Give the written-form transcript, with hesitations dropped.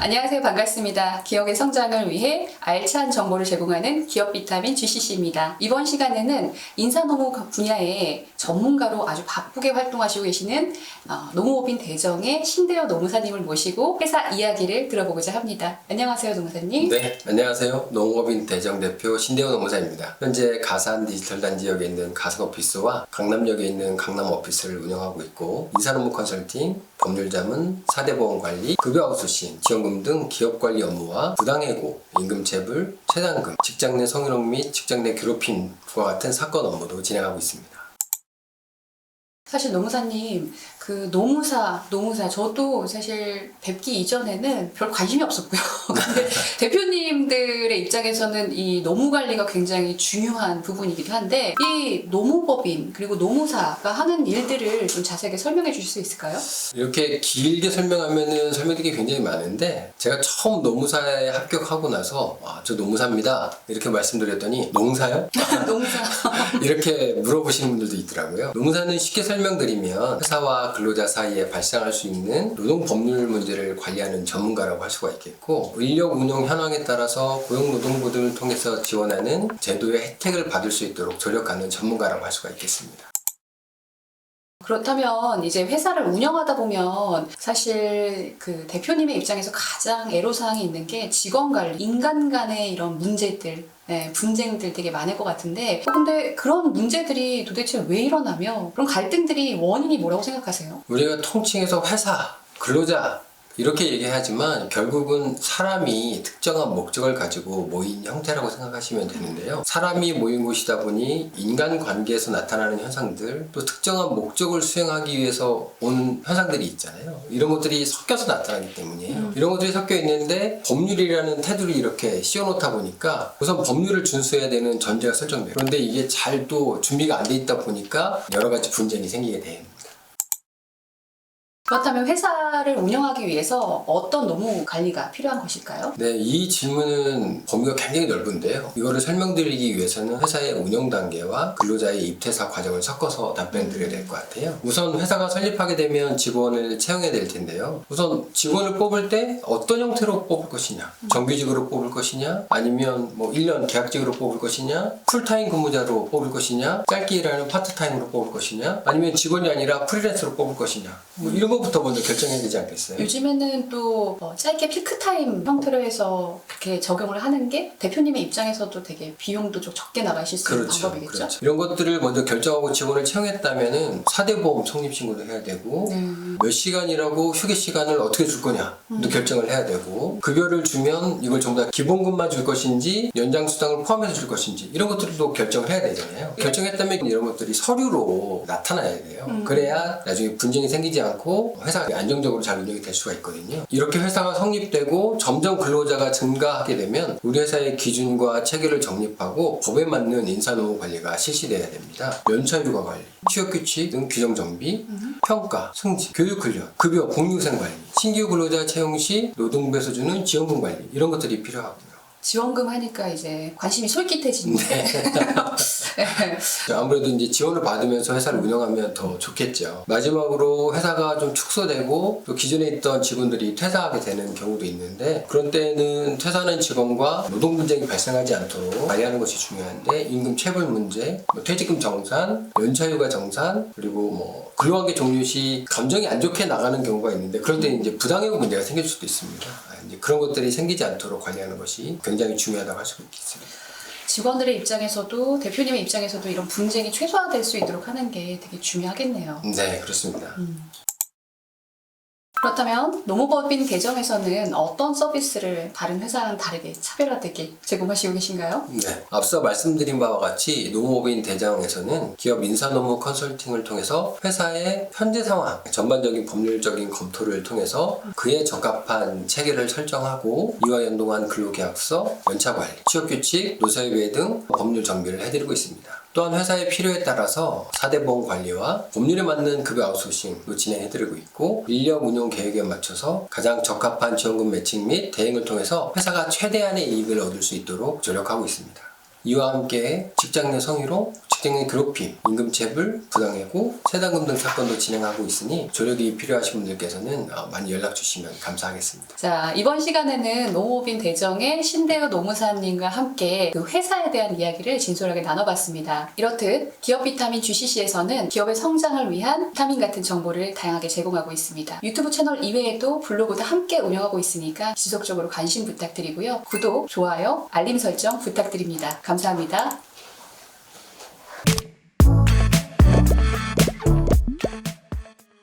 안녕하세요. 반갑습니다. 기업의 성장을 위해 알찬 정보를 제공하는 기업 비타민 GCC입니다. 이번 시간에는 인사노무 분야의 전문가로 아주 바쁘게 활동하시고 계시는 노무법인 대정의 신대여 노무사님을 모시고 회사 이야기를 들어보고자 합니다. 안녕하세요, 노무사님. 네, 안녕하세요. 노무법인 대정 대표 신대여 노무사입니다. 현재 가산 디지털단 지역에 있는 가산 오피스와 강남역에 있는 강남 오피스를 운영하고 있고, 인사노무 컨설팅, 법률자문, 사대보험관리, 급여 아웃소싱, 지원금 등 기업관리 업무와 부당해고, 임금체불, 최단금, 직장 내 성희롱 및 직장 내 괴롭힘과 같은 사건 업무도 진행하고 있습니다. 사실 노무사님, 노무사, 저도 사실 뵙기 이전에는 별 관심이 없었고요. 근데 대표님들의 입장에서는 이 노무 관리가 굉장히 중요한 부분이기도 한데, 이 노무법인, 그리고 노무사가 하는 일들을 좀 자세하게 설명해 주실 수 있을까요? 이렇게 길게 설명하면은 설명드리기 굉장히 많은데, 제가 처음 노무사에 합격하고 나서 저 노무사입니다 이렇게 말씀드렸더니 농사요? 노무사. 이렇게 물어보시는 분들도 있더라고요. 노무사는 쉽게 설명드리면 회사와 근로자 사이에 발생할 수 있는 노동 법률 문제를 관리하는 전문가라고 할 수가 있겠고, 인력 운영 현황에 따라서 고용노동부 등을 통해서 지원하는 제도의 혜택을 받을 수 있도록 조력하는 전문가라고 할 수가 있겠습니다. 그렇다면 이제 회사를 운영하다 보면 사실 대표님의 입장에서 가장 애로사항이 있는 게 직원 관리, 인간 간의 이런 문제들, 분쟁들 되게 많을 것 같은데, 근데 그런 문제들이 도대체 왜 일어나며 그런 갈등들이 원인이 뭐라고 생각하세요? 우리가 통칭해서 회사, 근로자 이렇게 얘기하지만 결국은 사람이 특정한 목적을 가지고 모인 형태라고 생각하시면 되는데요. 사람이 모인 곳이다 보니 인간관계에서 나타나는 현상들, 또 특정한 목적을 수행하기 위해서 온 현상들이 있잖아요. 이런 것들이 섞여서 나타나기 때문이에요. 이런 것들이 섞여 있는데 법률이라는 테두리 이렇게 씌워놓다 보니까 우선 법률을 준수해야 되는 전제가 설정돼요. 그런데 이게 잘 또 준비가 안 돼 있다 보니까 여러 가지 분쟁이 생기게 됩니다. 그렇다면 회사를 운영하기 위해서 어떤 노무 관리가 필요한 것일까요? 네, 이 질문은 범위가 굉장히 넓은데요. 이거를 설명드리기 위해서는 회사의 운영 단계와 근로자의 입퇴사 과정을 섞어서 답변드려야 될 것 같아요. 우선 회사가 설립하게 되면 직원을 채용해야 될 텐데요. 우선 직원을 뽑을 때 어떤 형태로 뽑을 것이냐, 정규직으로 뽑을 것이냐, 아니면 1년 계약직으로 뽑을 것이냐, 풀타임 근무자로 뽑을 것이냐, 짧게 일하는 파트타임으로 뽑을 것이냐, 아니면 직원이 아니라 프리랜서로 뽑을 것이냐, 이런 것부터 먼저 결정해야 되지 않겠어요? 요즘에는 또 짧게 피크타임 형태로 해서 그렇게 적용을 하는 게 대표님의 입장에서도 되게 비용도 좀 적게 나가실 수 있는 방법이겠죠? 그렇죠. 이런 것들을 먼저 결정하고 직원을 채용했다면은 사대보험 성립신고도 해야 되고, 몇 시간이라고 휴게 시간을 어떻게 줄 거냐도 결정을 해야 되고, 급여를 주면 이걸 전부 다 기본급만 줄 것인지 연장수당을 포함해서 줄 것인지 이런 것들도 결정을 해야 되잖아요. 결정했다면 이런 것들이 서류로 나타나야 돼요. 그래야 나중에 분쟁이 생기지 않고 회사가 안정적으로 잘 운영이 될 수가 있거든요. 이렇게 회사가 성립되고 점점 근로자가 증가하게 되면 우리 회사의 기준과 체계를 정립하고 법에 맞는 인사노무 관리가 실시돼야 됩니다. 연차휴가 관리, 취업규칙 등 규정 정비, 평가, 승진, 교육훈련, 급여, 복리후생 관리, 신규 근로자 채용 시 노동부에서 주는 지원금 관리 이런 것들이 필요하고요. 지원금 하니까 이제 관심이 솔깃해지는데. 아무래도 이제 지원을 받으면서 회사를 운영하면 더 좋겠죠. 마지막으로 회사가 좀 축소되고 또 기존에 있던 직원들이 퇴사하게 되는 경우도 있는데, 그런 때는 퇴사하는 직원과 노동 분쟁이 발생하지 않도록 관리하는 것이 중요한데, 임금 체불 문제, 퇴직금 정산, 연차휴가 정산, 그리고 근로관계 종료 시 감정이 안 좋게 나가는 경우가 있는데, 그럴 때 이제 부당해고 문제가 생길 수도 있습니다. 이제 그런 것들이 생기지 않도록 관리하는 것이 굉장히 중요하다고 할 수 있겠습니다. 직원들의 입장에서도 대표님의 입장에서도 이런 분쟁이 최소화될 수 있도록 하는 게 되게 중요하겠네요. 네, 그렇습니다. 그렇다면 노무법인 대정에서는 어떤 서비스를 다른 회사와는 다르게 차별화되게 제공하시고 계신가요? 네, 앞서 말씀드린 바와 같이 노무법인 대정에서는 기업 인사노무 컨설팅을 통해서 회사의 현재 상황, 전반적인 법률적인 검토를 통해서 그에 적합한 체계를 설정하고 이와 연동한 근로계약서, 연차관리, 취업규칙, 노사협의 등 법률 정비를 해드리고 있습니다. 또한 회사의 필요에 따라서 사대보험 관리와 법률에 맞는 급여 아웃소싱도 진행해드리고 있고, 인력 운용 계획에 맞춰서 가장 적합한 지원금 매칭 및 대행을 통해서 회사가 최대한의 이익을 얻을 수 있도록 노력하고 있습니다. 이와 함께 직장 내 성희롱, 주택의 괴롭힘, 임금체불, 부당해고, 세당금 등 사건도 진행하고 있으니 조력이 필요하신 분들께서는 많이 연락 주시면 감사하겠습니다. 자, 이번 시간에는 노무빈 대정의 신대우 노무사님과 함께 그 회사에 대한 이야기를 진솔하게 나눠봤습니다. 이렇듯 기업 비타민 GCC에서는 기업의 성장을 위한 비타민 같은 정보를 다양하게 제공하고 있습니다. 유튜브 채널 이외에도 블로그도 함께 운영하고 있으니까 지속적으로 관심 부탁드리고요. 구독, 좋아요, 알림 설정 부탁드립니다. 감사합니다.